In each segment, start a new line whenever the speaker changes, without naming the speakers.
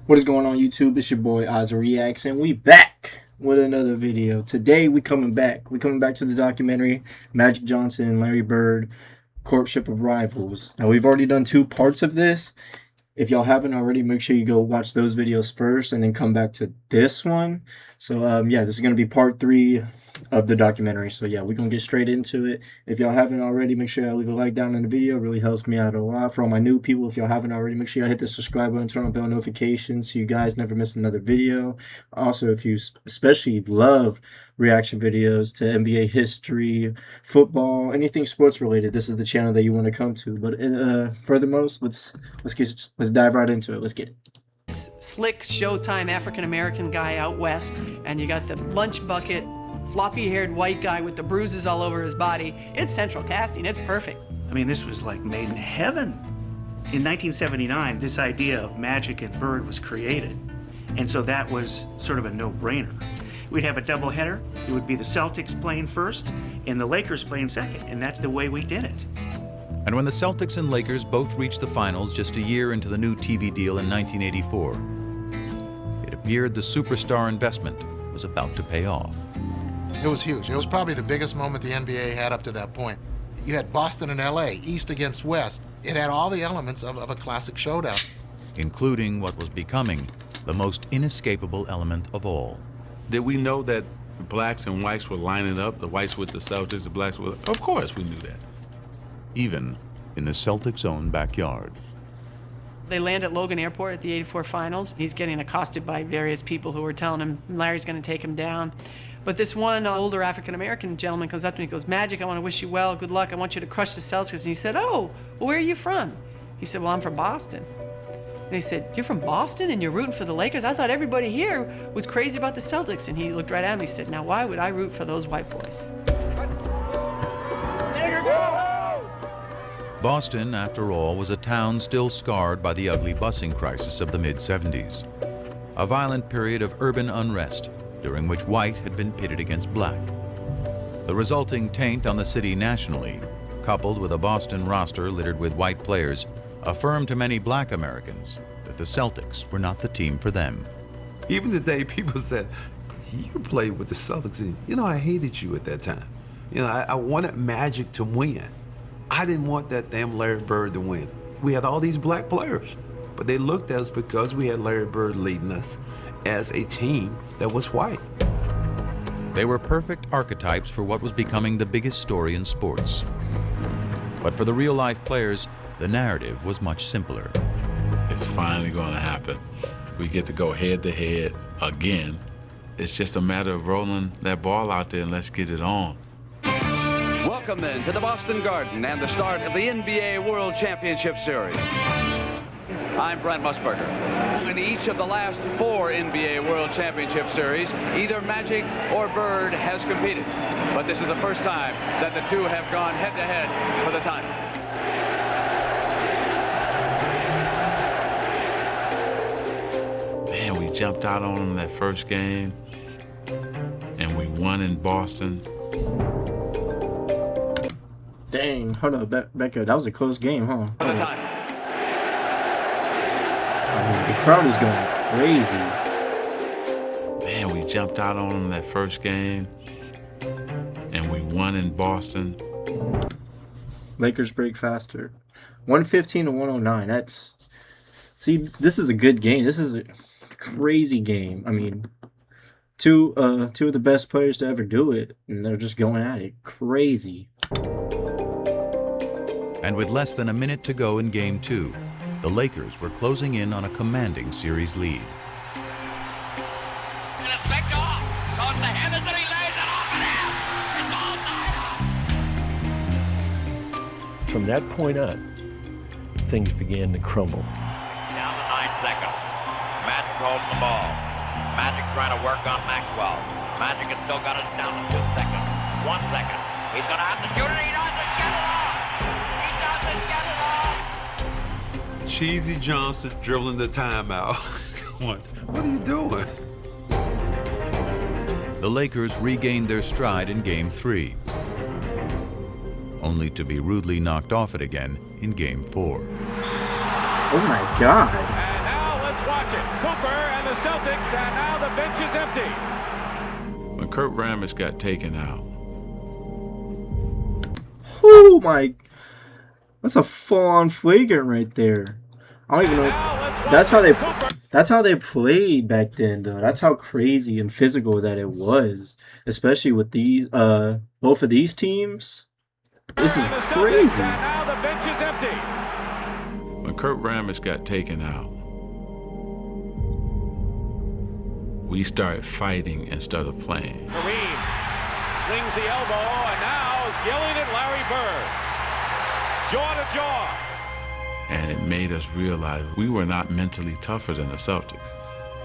What is going on YouTube? It's your boy Oz Reacts, and we back with another video. Today we coming back to the documentary Magic Johnson and Larry Bird, Courtship of Rivals. Now we've already done 2 parts of this. If y'all haven't already, make sure you go watch those videos first and then come back to this one. So yeah, this is going to be part 3 of the documentary. So yeah, we're going to get straight into it. If y'all haven't already, make sure y'all leave a like down in the video. It really helps me out a lot. For all my new people, if y'all haven't already, make sure y'all hit the subscribe button, turn on bell notifications so you guys never miss another video. Also, if you especially love reaction videos to NBA history, football, anything sports related, this is the channel that you want to come to. But furthermost, let's dive right into it. Let's get it.
Slick Showtime African-American guy out west, and you got the lunch bucket, floppy-haired white guy with the bruises all over his body. It's central casting. It's perfect.
I mean, this was like made in heaven. In 1979, this idea of Magic and Bird was created, and so that was sort of a no-brainer. We'd have a doubleheader. It would be the Celtics playing first and the Lakers playing second, and that's the way we did it.
And when the Celtics and Lakers both reached the finals just a year into the new TV deal in 1984, it appeared the superstar investment was about to pay off.
It was huge. It was probably the biggest moment the NBA had up to that point. You had Boston and LA, East against West. It had all the elements of a classic showdown.
Including what was becoming the most inescapable element of all.
Did we know that blacks and whites were lining up, the whites with the Celtics, the blacks with... Of course we knew that.
Even in the Celtics' own backyard.
They land at Logan Airport at the '84 finals. He's getting accosted by various people who are telling him Larry's going to take him down. But this one older African-American gentleman comes up to me and goes, "Magic, I want to wish you well. Good luck. I want you to crush the Celtics." And he said, "Oh, well, where are you from?" He said, "Well, I'm from Boston." And he said, "You're from Boston and you're rooting for the Lakers? I thought everybody here was crazy about the Celtics." And he looked right at me and he said, "Now, why would I root for those white boys?"
Boston, after all, was a town still scarred by the ugly busing crisis of the mid-70s. A violent period of urban unrest during which white had been pitted against black. The resulting taint on the city nationally, coupled with a Boston roster littered with white players, affirmed to many black Americans that the Celtics were not the team for them.
Even today, people said, "You played with the Celtics, and you know, I hated you at that time. You know, I wanted Magic to win. I didn't want that damn Larry Bird to win. We had all these black players, but they looked at us because we had Larry Bird leading us as a team that was white."
They were perfect archetypes for what was becoming the biggest story in sports. But for the real-life players, the narrative was much simpler.
It's finally going to happen. We get to go head-to-head again. It's just a matter of rolling that ball out there and let's get it on.
Welcome then to the Boston Garden and the start of the NBA World Championship Series. I'm Brent Musburger. In each of the last 4 NBA World Championship Series, either Magic or Bird has competed. But this is the first time that the two have gone head-to-head for the title.
Man, we jumped out on them that first game, and we won in Boston.
Dang, hold up, Becca, that was a close game, huh?
For the title.
I mean, the crowd is going crazy.
Man, we jumped out on them that first game, and we won in Boston.
Lakers break faster. 115 to 109. That's... See, this is a good game. This is a crazy game. I mean, two of the best players to ever do it, and they're just going at it. Crazy.
And with less than a minute to go in Game 2, the Lakers were closing in on a commanding series lead.
And it's picked off. Goes to Henderson, he lays it off and in.
From that point on, things began to crumble.
Down to 9 seconds. Magic holds the ball. Magic trying to work on Maxwell. Magic has still got it down to 2 seconds. 1 second. He's going to have to shoot it. He doesn't get it off. He doesn't get it off.
Cheesy Johnson dribbling the timeout. What are you doing?
The Lakers regained their stride in Game 3, only to be rudely knocked off it again in Game 4.
Oh my God.
And now let's watch
Magic, Cooper, and the Celtics, and now the bench is empty.
When Kurt Rambis got taken out,
Oh my, that's a full-on flagrant right there. I don't even know. That's how they played back then, though. That's how crazy and physical that it was, especially with these both of these teams. This is crazy.
Now the bench is empty.
when Kurt Rambis got taken out, we started fighting instead of playing.
Kareem swings the elbow and now is yelling at Larry Bird. Jaw to jaw.
And it made us realize we were not mentally tougher than the Celtics.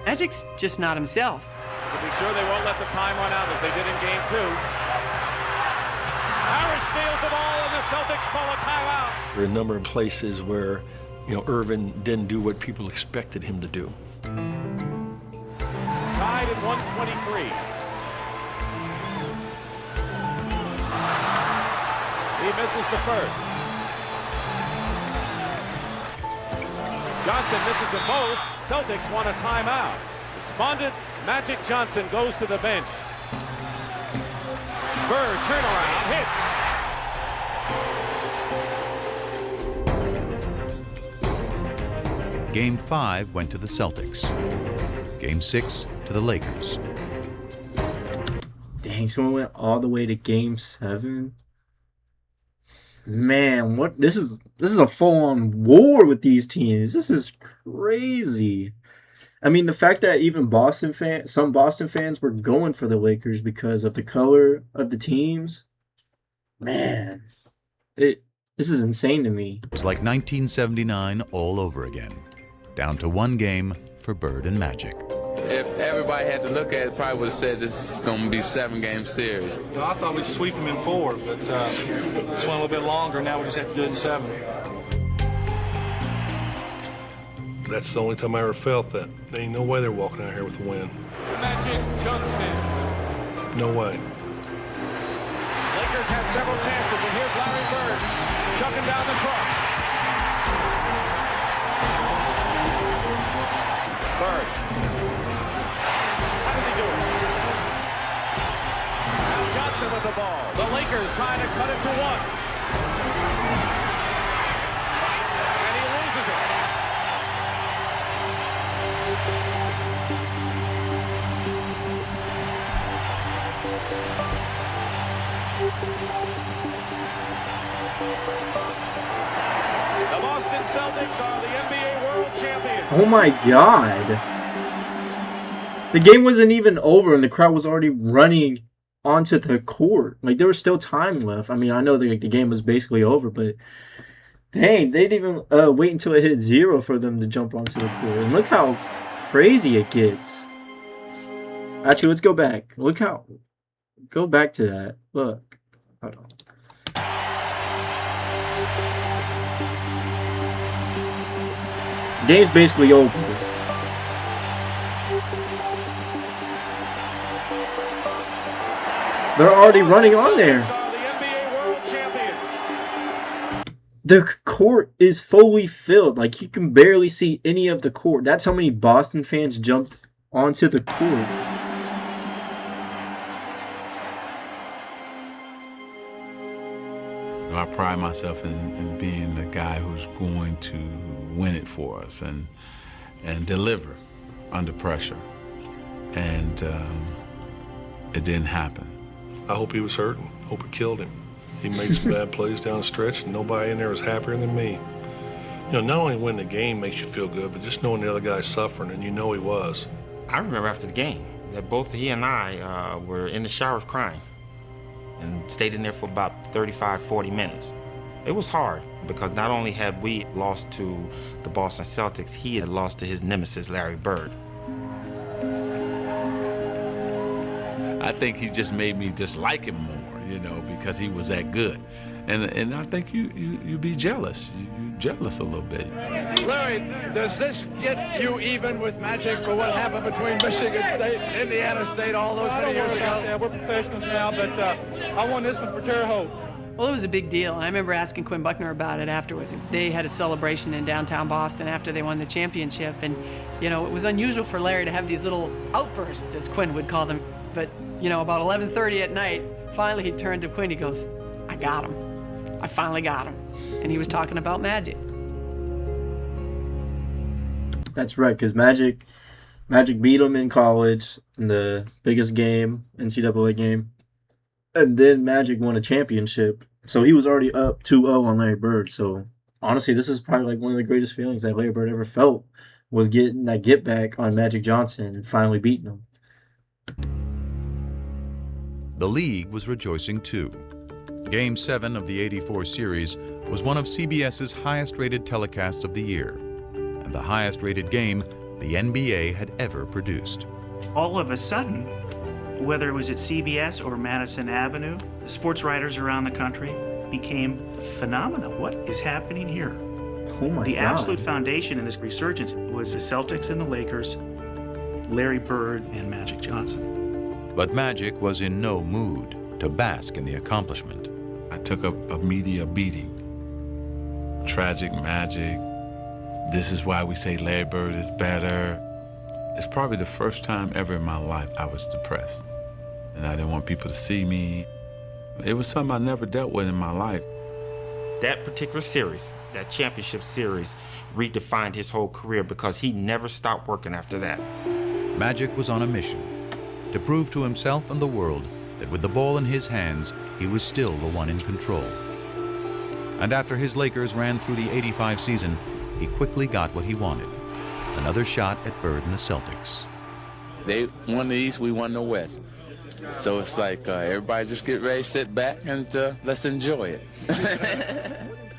Magic's just not himself.
To be sure they won't let the time run out as they did in game 2. Harris steals the ball and the Celtics call a timeout.
There are a number of places where, Irvin didn't do what people expected him to do.
Tied at 123. He misses the first. Johnson misses them both. Celtics want a timeout. Despondent Magic Johnson goes to the bench. Bird turnaround hits.
Game 5 went to the Celtics. Game 6 to the Lakers.
Dang, someone went all the way to game 7. Man, what this is a full-on war with these teams. This is crazy. I mean, the fact that even some Boston fans were going for the Lakers because of the color of the teams. Man, this is insane to me.
It was like 1979 all over again. Down to one game for Bird and Magic.
If everybody had to look at it, probably would have said this is going to be a 7-game series.
No, I thought we'd sweep them in 4, but just went a little bit longer. Now we just have to do it in 7.
That's the only time I ever felt that. There ain't no way they're walking out here with a win.
Magic Johnson.
No way.
Lakers have several chances, and here's Larry Bird shucking down the court. Bird. How does he do it? Now Johnson with the ball. The Lakers trying to cut it to 1. And he loses it. The Boston Celtics are the NBA World Champions.
Oh my God. The game wasn't even over and the crowd was already running onto the court. Like, there was still time left. I mean, I know the game was basically over, but dang, they didn't even wait until it hit 0 for them to jump onto the court. And look how crazy it gets. Actually, let's go back. Go back to that. Look. Hold on. The game's basically over. They're already running on there. The court is fully filled. Like, you can barely see any of the court. That's how many Boston fans jumped onto the court.
I pride myself in being the guy who's going to win it for us and deliver under pressure. And it didn't happen.
I hope he was hurting. Hope it killed him. He made some bad plays down the stretch, and nobody in there was happier than me. Not only winning the game makes you feel good, but just knowing the other guy's suffering, and you know he was.
I remember after the game that both he and I were in the showers crying and stayed in there for about 35, 40 minutes. It was hard because not only had we lost to the Boston Celtics, he had lost to his nemesis, Larry Bird.
I think he just made me just like him more, because he was that good. And I think you be jealous. You jealous a little bit.
Larry, does this get you even with Magic for what happened between Michigan State and Indiana State all those many years ago?
Yeah, we're professionals now, but I won this one for Terre Haute.
Well, it was a big deal. I remember asking Quinn Buckner about it afterwards. They had a celebration in downtown Boston after they won the championship. And, you know, it was unusual for Larry to have these little outbursts, as Quinn would call them. But, you know, about 11:30 at night, finally he turned to Quinn. He goes, I got him. I finally got him. And he was talking about Magic.
That's right, because Magic beat him in college in the biggest game, NCAA game. And then Magic won a championship. So he was already up 2-0 on Larry Bird. So honestly, this is probably like one of the greatest feelings that Larry Bird ever felt, was getting that get back on Magic Johnson and finally beating him.
The league was rejoicing too. Game 7 of the '84 series was one of CBS's highest-rated telecasts of the year, and the highest-rated game the NBA had ever produced.
All of a sudden, whether it was at CBS or Madison Avenue, sports writers around the country became phenomena. What is happening here?
Oh my
The
God.
absolute foundation in this resurgence was the Celtics and the Lakers, Larry Bird and Magic Johnson.
But Magic was in no mood to bask in the accomplishment.
I took a media beating. Tragic Magic. This is why we say Larry Bird is better. It's probably the first time ever in my life I was depressed. And I didn't want people to see me. It was something I never dealt with in my life.
That particular series, that championship series, redefined his whole career because he never stopped working after that.
Magic was on a mission to prove to himself and the world that with the ball in his hands, he was still the one in control. And after his Lakers ran through the '85 season, he quickly got what he wanted: another shot at Bird and the Celtics.
They won the East, we won the West. So it's like everybody just get ready, sit back, and let's enjoy it.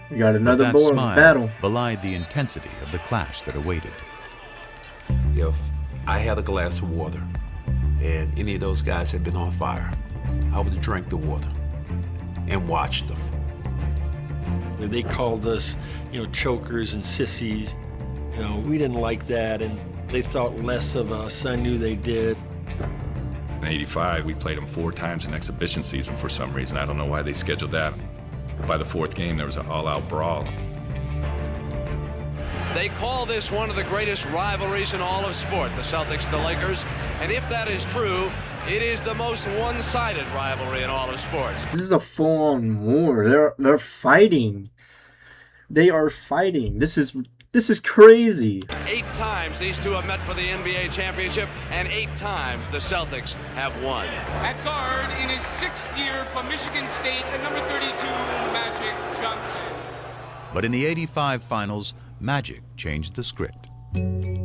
We got another
That
board
smile
battle.
belied the intensity of the clash that awaited.
If I had a glass of water and any of those guys had been on fire, I would have drank the water and watched them.
They called us, chokers and sissies. We didn't like that, and they thought less of us. I knew they did.
In '85, we played them 4 times in exhibition season for some reason. I don't know why they scheduled that. By the 4th game, there was an all-out brawl.
They call this one of the greatest rivalries in all of sport, the Celtics and the Lakers. And if that is true, it is the most one-sided rivalry in all of sports.
This is a full-on war. They're fighting. They are fighting. This is crazy.
8 times these two have met for the NBA championship, and 8 times the Celtics have won.
At guard, in his 6th year from Michigan State, at number 32, Magic Johnson.
But in the '85 finals, Magic changed the script.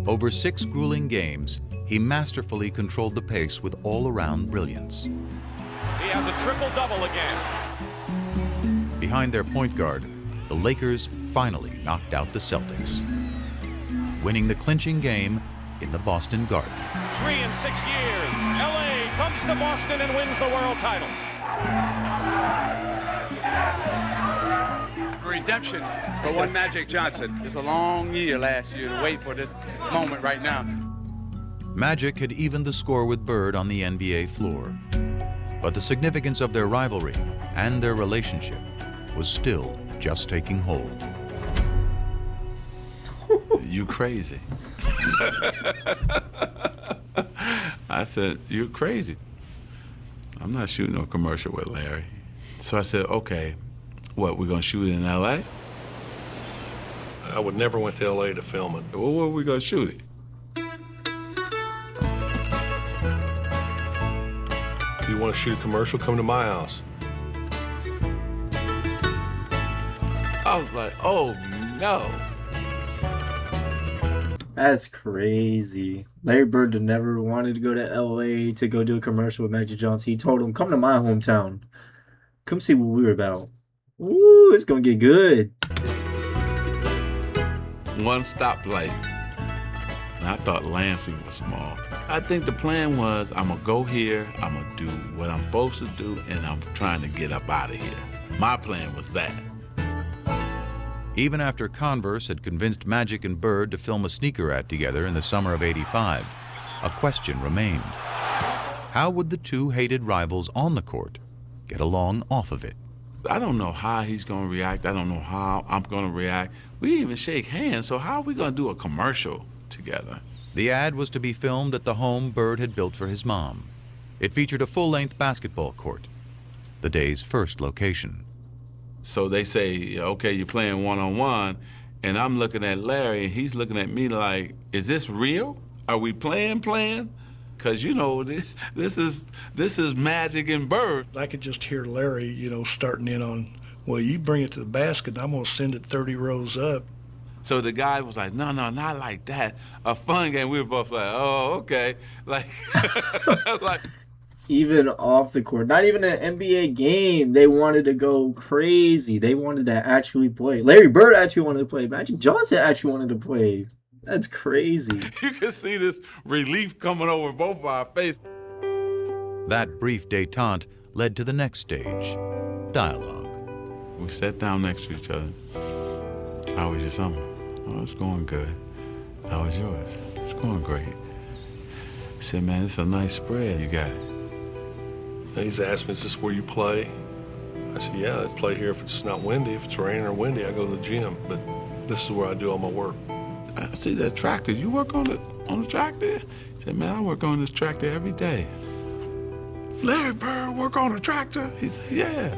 Over 6 grueling games, he masterfully controlled the pace with all-around brilliance.
He has a triple-double again.
Behind their point guard, the Lakers finally knocked out the Celtics, winning the clinching game in the Boston Garden.
3 in 6 years, LA comes to Boston and wins the world title.
Redemption for one Magic Johnson. It's a long year last year to wait for this moment right now.
Magic had evened the score with Bird on the NBA floor, but the significance of their rivalry and their relationship was still just taking hold.
You crazy. I said, you're crazy. I'm not shooting no commercial with Larry. So I said, okay, what, we're gonna shoot it in LA?
I would never went to LA to film it.
Well, where are we gonna shoot it?
If you want to shoot a commercial, come to my house.
I was like, oh no.
That's crazy. Larry Bird never wanted to go to LA to go do a commercial with Magic Johnson. He told him, come to my hometown. Come see what we're about. Ooh, it's going to get good.
One stoplight. And I thought Lansing was small. I think the plan was, I'm gonna go here, I'm gonna do what I'm supposed to do, and I'm trying to get up out of here. My plan was that.
Even after Converse had convinced Magic and Bird to film a sneaker ad together in the summer of '85, a question remained. How would the two hated rivals on the court get along off of it?
I don't know how he's going to react. I don't know how I'm going to react. We didn't even shake hands, so how are we going to do a commercial together?
The ad was to be filmed at the home Bird had built for his mom. It featured a full-length basketball court, the day's first location.
So they say, okay, you're playing one-on-one, and I'm looking at Larry, and he's looking at me like, is this real? Are we playing? Because, you know, this is Magic and Bird.
I could just hear Larry, you know, starting in on, well, you bring it to the basket, and I'm going to send it 30 rows up.
So the guy was like, no, not like that. A fun game. We were both like, oh, okay. Like, like.
Even off the court, not even an NBA game, they wanted to go crazy. They wanted to actually play. Larry Bird actually wanted to play. Magic Johnson actually wanted to play. That's crazy.
You can see this relief coming over both of our faces.
That brief détente led to the next stage, dialogue.
We sat down next to each other. How was your summer? Oh, it's going good. How was yours? It's going great. He said, man, it's a nice spread you got.
And he's asked me, is this where you play? I said, yeah, I play here if it's not windy. If it's raining or windy, I go to the gym. But this is where I do all my work.
I see that tractor. You work on the tractor? He said, man, I work on this tractor every day. Larry Bird work on a tractor? He said, yeah.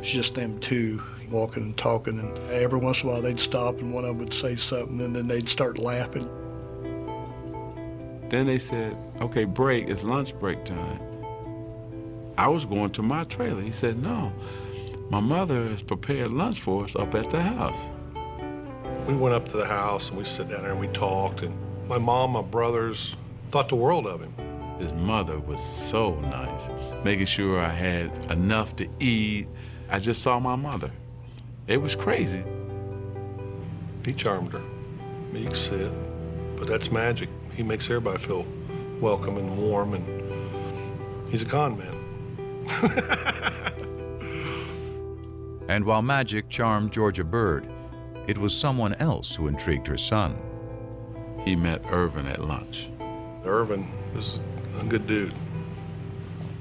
It's just them two walking and talking, and every once in a while they'd stop and one of them would say something, and then they'd start laughing.
Then they said, okay, break, it's lunch break time. I was going to my trailer. He said, no, my mother has prepared lunch for us up at the house.
We went up to the house and we sat down there and we talked, and my mom, my brothers thought the world of him.
His mother was so nice, making sure I had enough to eat. I just saw my mother. It was crazy.
He charmed her. I mean, you can see it, but that's Magic. He makes everybody feel welcome and warm, and he's a con man.
And while Magic charmed Georgia Bird, it was someone else who intrigued her son.
He met Irvin at lunch.
Irvin is a good dude.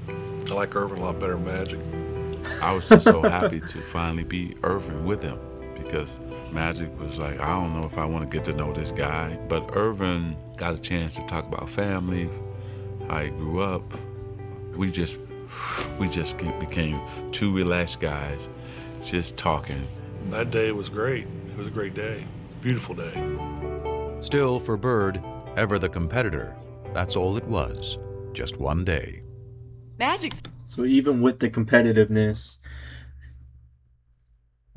I like Irvin a lot better than Magic.
I was just so happy to finally be Irvin with him, because Magic was like, I don't know if I want to get to know this guy. But Irvin got a chance to talk about family, how he grew up. We just became two relaxed guys, just talking.
That day was great. It was a great day. Beautiful day.
Still, for Bird, ever the competitor, that's all it was. Just one day.
Magic.
So even with the competitiveness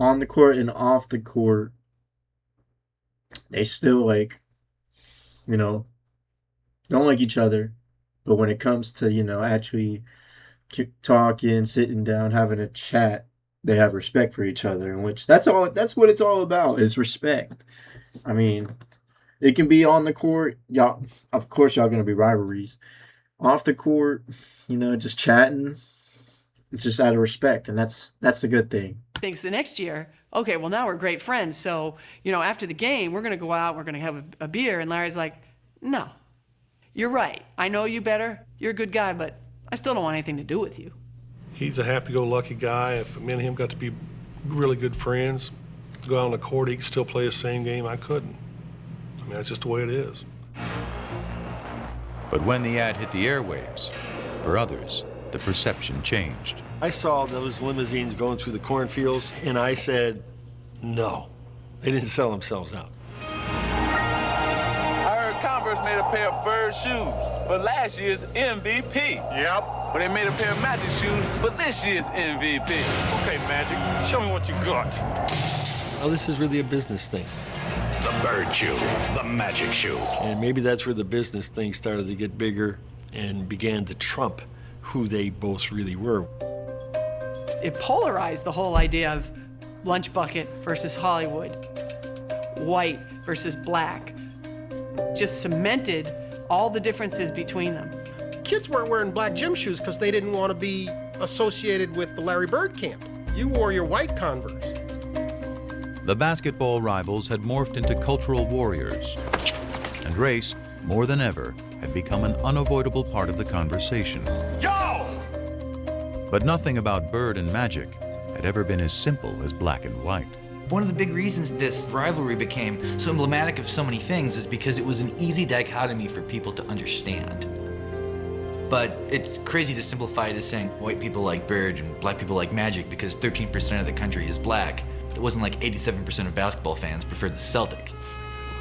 on the court and off the court, they still, like, you know, don't like each other. But when it comes to, you know, actually talking, sitting down, having a chat, they have respect for each other, in which that's what it's all about, is respect. I mean, it can be on the court, y'all, of course y'all gonna be rivalries. Off the court, you know, just chatting, it's just out of respect, and that's the good thing.
Thinks the next year, okay, well now we're great friends, so, you know, after the game, we're gonna go out, we're gonna have a beer, and Larry's like, no, you're right, I know you better, you're a good guy, but I still don't want anything to do with you.
He's a happy-go-lucky guy. If me and him got to be really good friends, go out on the court, he could still play the same game. I couldn't. I mean, that's just the way it is.
But when the ad hit the airwaves, for others, the perception changed.
I saw those limousines going through the cornfields, and I said, no, they didn't sell themselves out.
I heard Converse made a pair of Bird shoes for last year's MVP.
Yep.
But they made a pair of Magic shoes for this year's MVP.
Okay, Magic, show me what you got.
Well, this is really a business thing.
The Bird shoe, the Magic shoe.
And maybe that's where the business thing started to get bigger and began to trump who they both really were.
It polarized the whole idea of lunch bucket versus Hollywood, white versus black. Just cemented all the differences between them.
Kids weren't wearing black gym shoes because they didn't want to be associated with the Larry Bird camp. You wore your white Converse.
The basketball rivals had morphed into cultural warriors, and race, more than ever, had become an unavoidable part of the conversation.
Yo!
But nothing about Bird and Magic had ever been as simple as black and white.
One of the big reasons this rivalry became so emblematic of so many things is because it was an easy dichotomy for people to understand. But it's crazy to simplify it as saying white people like Bird and black people like Magic because 13% of the country is black. But it wasn't like 87% of basketball fans preferred the Celtics.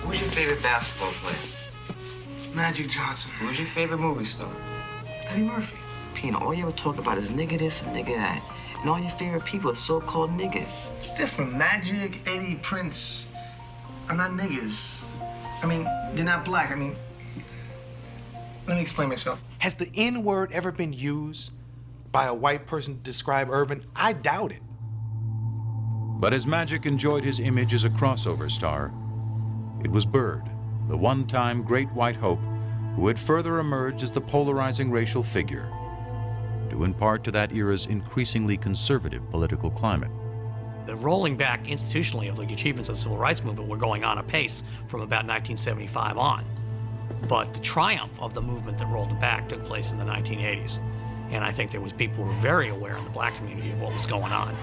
Who's your favorite basketball player? Magic Johnson. Who's your favorite movie star? Eddie Murphy. Pina, all you ever talk about is nigga this and nigga that. And all your favorite people are so-called niggas. It's different. Magic, Eddie, Prince are not niggas. I mean, they're not black. I mean, let me explain myself.
Has the N-word ever been used by a white person to describe Irvin? I doubt it.
But as Magic enjoyed his image as a crossover star, it was Bird, the one-time great white hope, who had further emerged as the polarizing racial figure, due in part to that era's increasingly conservative political climate.
The rolling back institutionally of the achievements of the civil rights movement were going on apace from about 1975 on. But the triumph of the movement that rolled it back took place in the 1980s. And I think there was people who were very aware in the black community of what was going on.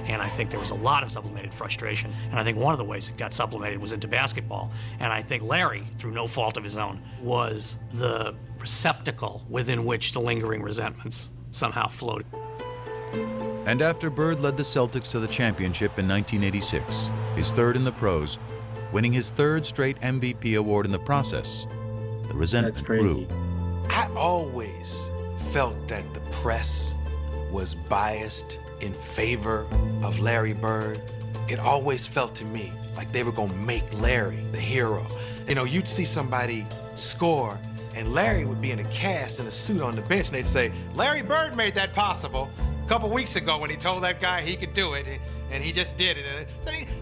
And I think there was a lot of sublimated frustration. And I think one of the ways it got sublimated was into basketball. And I think Larry, through no fault of his own, was the receptacle within which the lingering resentments somehow floated.
And after Bird led the Celtics to the championship in 1986, his third in the pros, winning his third straight MVP award in the process, the resentment grew.
I always felt that the press was biased in favor of Larry Bird. It always felt to me like they were gonna make Larry the hero. You know, you'd see somebody score and Larry would be in a cast in a suit on the bench and they'd say, Larry Bird made that possible a couple weeks ago when he told that guy he could do it and he just did it.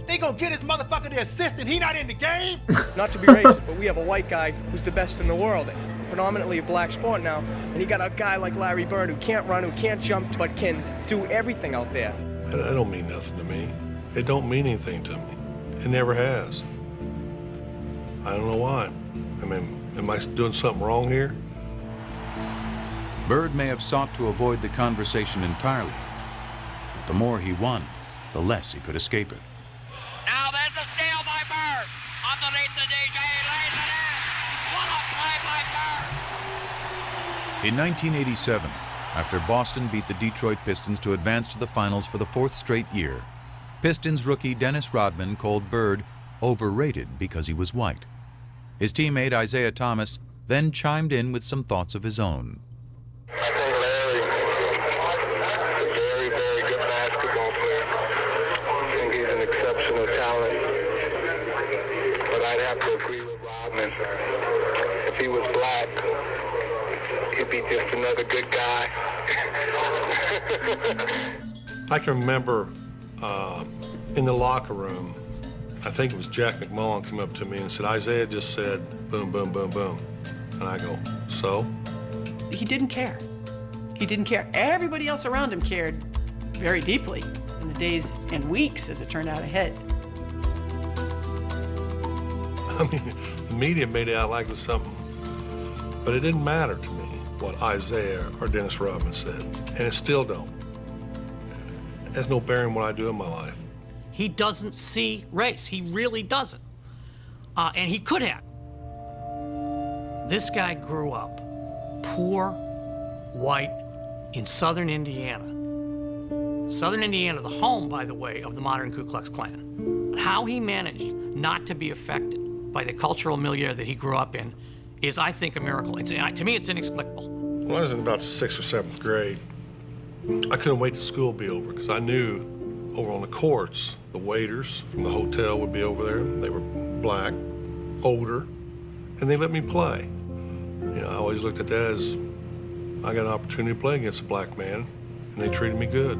They gonna get his motherfucker the assist and he not in the game?
Not to be racist, but we have a white guy who's the best in the world. It's predominantly a black sport now, and you got a guy like Larry Bird who can't run, who can't jump, but can do everything out there.
That don't mean nothing to me. It don't mean anything to me. It never has. I don't know why. I mean, am I doing something wrong here?
Bird may have sought to avoid the conversation entirely, but the more he won, the less he could escape it.
Now there's a steal by Bird. Underneath the DJ, lays it in. What a play by Bird.
In 1987, after Boston beat the Detroit Pistons to advance to the finals for the fourth straight year, Pistons rookie Dennis Rodman called Bird overrated because he was white. His teammate Isaiah Thomas then chimed in with some thoughts of his own.
I think Larry is a very, very good basketball player. I think he's an exceptional talent. But I'd have to agree with Rodman. If he was black, he'd be just another good guy.
I can remember in the locker room, I think it was Jack McMullen came up to me and said, Isaiah just said, boom, boom, boom, boom. And I go, so?
He didn't care. He didn't care. Everybody else around him cared very deeply in the days and weeks as it turned out ahead.
I mean, the media made it out like it was something, but it didn't matter to me what Isaiah or Dennis Rodman said, and it still don't. It has no bearing on what I do in my life.
He doesn't see race. He really doesn't. And he could have. This guy grew up poor, white, in southern Indiana. Southern Indiana, the home, by the way, of the modern Ku Klux Klan. How he managed not to be affected by the cultural milieu that he grew up in is, I think, a miracle. To me, it's inexplicable.
When I was in about 6th or 7th grade, I couldn't wait till school to be over because I knew over on the courts, the waiters from the hotel would be over there. They were black, older, and they let me play. You know, I always looked at that as I got an opportunity to play against a black man, and they treated me good.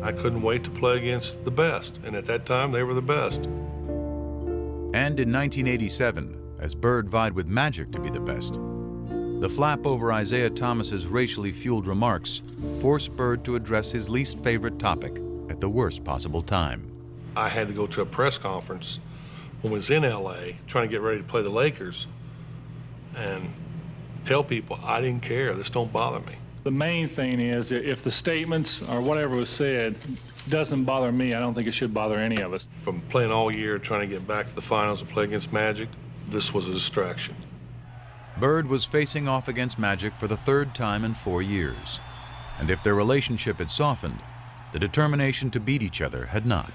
I couldn't wait to play against the best, and at that time, they were the best.
And in 1987, as Bird vied with Magic to be the best, the flap over Isaiah Thomas's racially fueled remarks forced Bird to address his least favorite topic at the worst possible time.
I had to go to a press conference when I was in LA trying to get ready to play the Lakers and tell people I didn't care, this don't bother me. The main thing is if the statements or whatever was said doesn't bother me, I don't think it should bother any of us. From playing all year, trying to get back to the finals and play against Magic, this was a distraction.
Bird was facing off against Magic for the third time in 4 years, and if their relationship had softened, the determination to beat each other had not.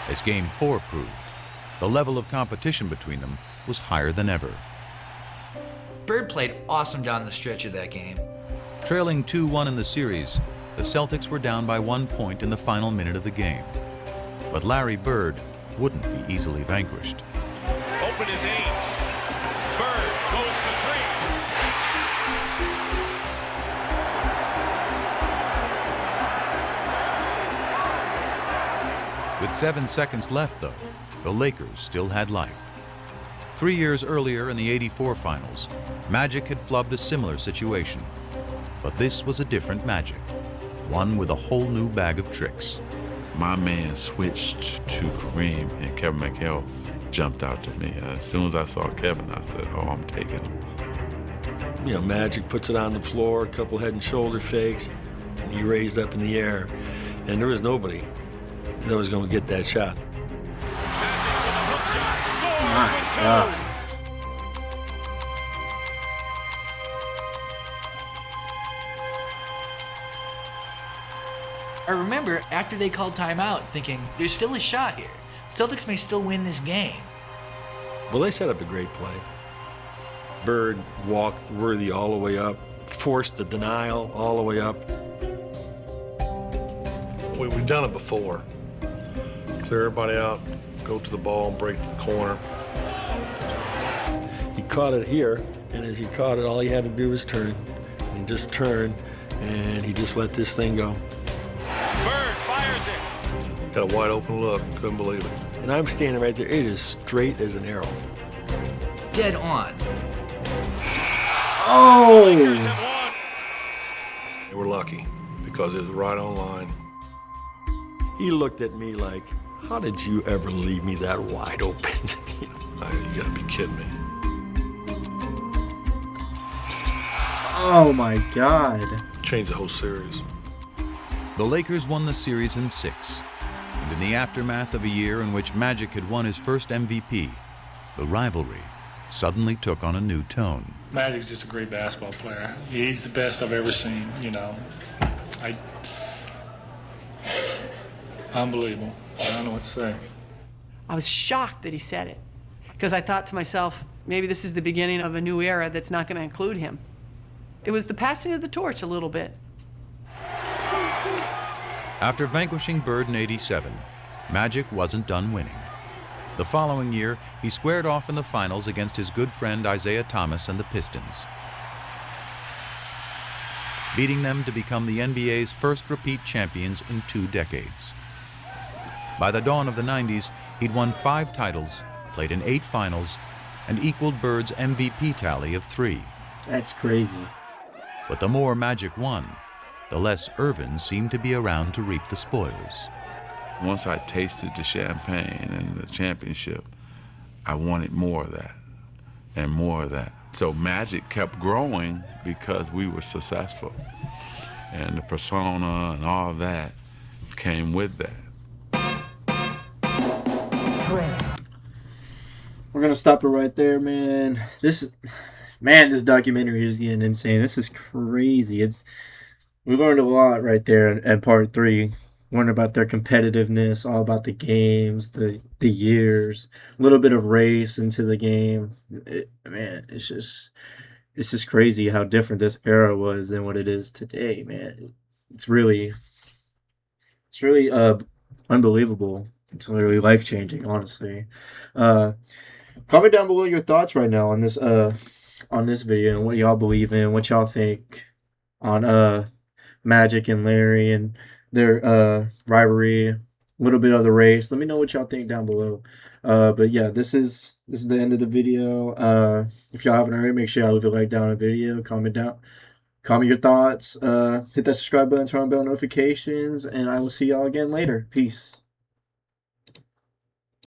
As Game 4 proved, the level of competition between them was higher than ever.
Bird played awesome down the stretch of that game.
Trailing 2-1 in the series, the Celtics were down by 1 point in the final minute of the game. But Larry Bird wouldn't be easily vanquished.
Open is Ainge. Bird goes for three.
With 7 seconds left, though, the Lakers still had life. 3 years earlier in the '84 finals, Magic had flubbed a similar situation. But this was a different Magic, one with a whole new bag of tricks.
My man switched to Kareem, and Kevin McHale jumped out to me. As soon as I saw Kevin, I said, oh, I'm taking him.
You know, Magic puts it on the floor, a couple head and shoulder fakes, and he raised up in the air. And there was nobody that was going to get that shot.
My God.
I remember after they called timeout thinking, there's still a shot here. Celtics may still win this game.
Well, they set up a great play. Bird walked Worthy all the way up, forced the denial all the way up.
We've done it before. Clear everybody out, go to the ball, and break to the corner.
He caught it here, and as he caught it, all he had to do was turn. And just turn, and he just let this thing go.
Bird fires it.
Got a wide open look, couldn't believe it.
And I'm standing right there, it is straight as an arrow.
Dead on.
Oh!
They were lucky because it was right on line.
He looked at me like, how did you ever leave me that wide open?
You gotta be kidding me.
Oh my God.
Changed the whole series.
The Lakers won the series in 6. And in the aftermath of a year in which Magic had won his first MVP, the rivalry suddenly took on a new tone.
Magic's just a great basketball player. He's the best I've ever seen, you know. Unbelievable. I don't know what to say.
I was shocked that he said it, because I thought to myself, maybe this is the beginning of a new era that's not going to include him. It was the passing of the torch a little bit.
After vanquishing Bird in '87, Magic wasn't done winning. The following year, he squared off in the finals against his good friend Isaiah Thomas and the Pistons, beating them to become the NBA's first repeat champions in 2 decades. By the dawn of the '90s, he'd won 5 titles, played in 8 finals, and equaled Bird's MVP tally of 3.
That's crazy.
But the more Magic won, the less Irvin seemed to be around to reap the spoils.
Once I tasted the champagne and the championship, I wanted more of that and more of that. So Magic kept growing because we were successful. And the persona and all of that came with that.
We're gonna stop it right there, man. This documentary is getting insane. This is crazy. We learned a lot right there in part 3. Learned about their competitiveness, all about the games, the years, a little bit of race into the game. It's just crazy how different this era was than what it is today, man. It's really unbelievable. It's literally life changing, honestly. Comment down below your thoughts right now on this video and what y'all believe in, what y'all think on Magic and Larry and their rivalry, a little bit of the race. Let me know what y'all think down below. But yeah, this is the end of the video. If y'all haven't already, make sure y'all leave a like down on the video, comment your thoughts, hit that subscribe button, turn on bell notifications, and I will see y'all again later. Peace.